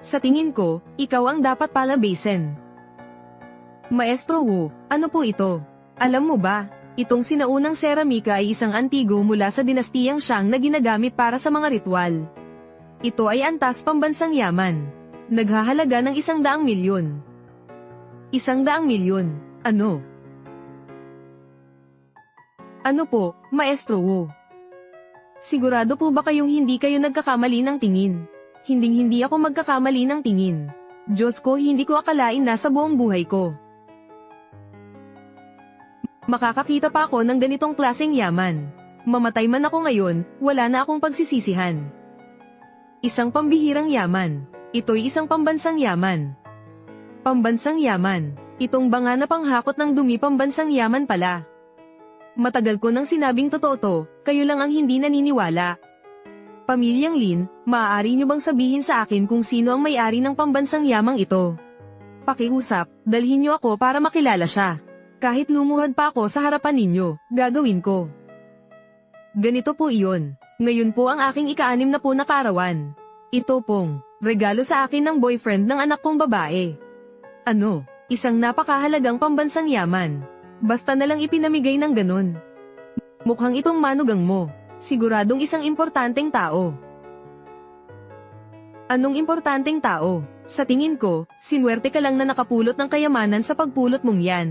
Sa tingin ko, ikaw ang dapat palabasin. Maestro Wu, ano po ito? Alam mo ba, itong sinaunang seramika ay isang antigo mula sa dinastiyang Shang na ginagamit para sa mga ritual. Ito ay antas pambansang yaman. Naghahalaga ng 100 milyon. 100 milyon, ano? Ano po, Maestro Wu? Sigurado po ba kayong hindi kayo nagkakamali ng tingin? Hinding-hindi ako magkakamali ng tingin. Diyos ko, hindi ko akalain na sa buong buhay ko makakakita pa ako ng ganitong klaseng yaman. Mamatay man ako ngayon, wala na akong pagsisisihan. Isang pambihirang yaman. Ito'y isang pambansang yaman. Pambansang yaman. Itong banga na panghakot ng dumi pambansang yaman pala. Matagal ko nang sinabing totoo to, kayo lang ang hindi naniniwala. Pamilyang Lin, maaari niyo bang sabihin sa akin kung sino ang may-ari ng pambansang yamang ito? Pakiusap, dalhin niyo ako para makilala siya. Kahit lumuhad pa ako sa harapan ninyo, gagawin ko. Ganito po iyon. Ngayon po ang aking ika-6 na po na kaarawan. Ito pong regalo sa akin ng boyfriend ng anak kong babae. Ano? Isang napakahalagang pambansang yaman. Basta na lang ipinamigay ng ganun. Mukhang itong manugang mo. Siguradong isang importanteng tao. Anong importanteng tao? Sa tingin ko, sinwerte ka lang na nakapulot ng kayamanan sa pagpulot mong yan.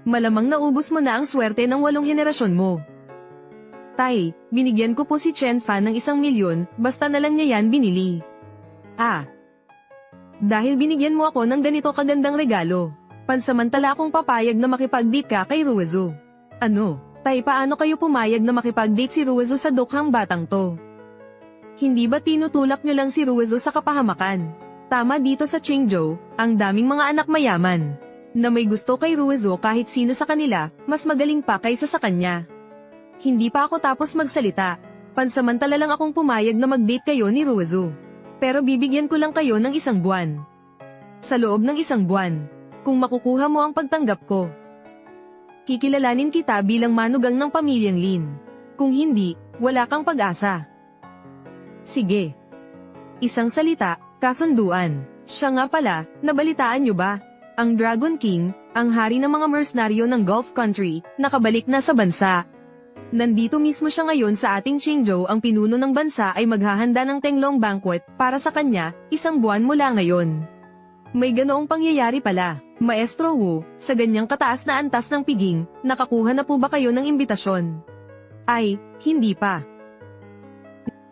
Malamang naubos mo na ang swerte ng 8 henerasyon mo. Tay, binigyan ko po si Chen Fan ng 1 milyon, basta na lang niya yan binili. Ah. Dahil binigyan mo ako ng ganito kagandang regalo, pansamantala akong papayag na makipag-date ka kay Ruizu. Ano? Tay, paano kayo pumayag na makipag-date si Ruizu sa dukhang batang to? Hindi ba tinutulak nyo lang si Ruizu sa kapahamakan? Tama dito sa Qingzhou, ang daming mga anak mayaman na may gusto kay Ruizu kahit sino sa kanila, mas magaling pa kaysa sa kanya. Hindi pa ako tapos magsalita. Pansamantala lang akong pumayag na mag-date kayo ni Ruizu. Pero bibigyan ko lang kayo ng 1 buwan. Sa loob ng 1 buwan, kung makukuha mo ang pagtanggap ko, kikilalanin kita bilang manugang ng pamilyang Lin. Kung hindi, wala kang pag-asa. Sige. Isang salita, kasunduan. Siya nga pala, nabalitaan nyo ba? Ang Dragon King, ang hari ng mga mercenaryo ng Gulf Country, nakabalik na sa bansa. Nandito mismo siya ngayon sa ating Qingzhou. Ang pinuno ng bansa ay maghahanda ng Tenglong Banquet para sa kanya, 1 buwan mula ngayon. May ganoong pangyayari pala. Maestro Wu, sa ganyang kataas na antas ng piging, nakakuha na po ba kayo ng imbitasyon? Ay, hindi pa.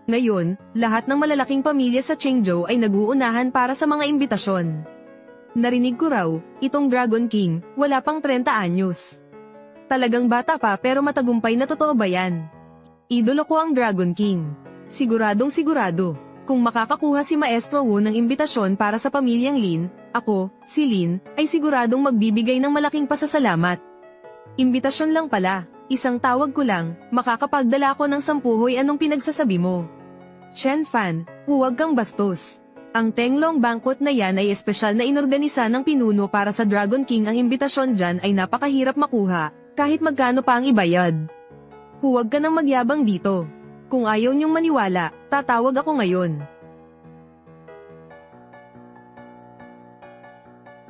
Ngayon, lahat ng malalaking pamilya sa Qingzhou ay nag-uunahan para sa mga imbitasyon. Narinig ko raw, itong Dragon King, wala pang 30 anyos. Talagang bata pa pero matagumpay na, totoo ba yan? Idolo ko ang Dragon King. Siguradong sigurado, kung makakakuha si Maestro Wu ng imbitasyon para sa pamilyang Lin, ako, si Lin, ay siguradong magbibigay ng malaking pasasalamat. Imbitasyon lang pala, isang tawag ko lang, makakapagdala ko ng 10 hoy. Anong pinagsasabi mo? Chen Fan, huwag kang bastos. Ang Tenglong Banquet na yan ay espesyal na inorganisa ng pinuno para sa Dragon King. Ang imbitasyon dyan ay napakahirap makuha, kahit magkano pa ang ibayad. Huwag ka nang magyabang dito. Kung ayaw niyong maniwala, tatawag ako ngayon.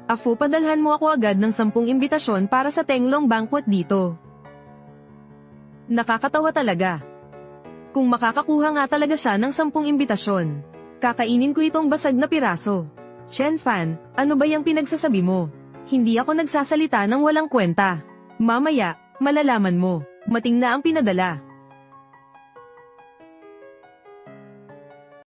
Afu, padalhan mo ako agad ng 10 imbitasyon para sa Tenglong Banquet dito. Nakakatawa talaga. Kung makakakuha nga talaga siya ng 10 imbitasyon, kakainin ko itong basag na piraso. Chen Fan, ano ba yung pinagsasabi mo? Hindi ako nagsasalita ng walang kwenta. Mamaya, malalaman mo. Mating na ang pinadala.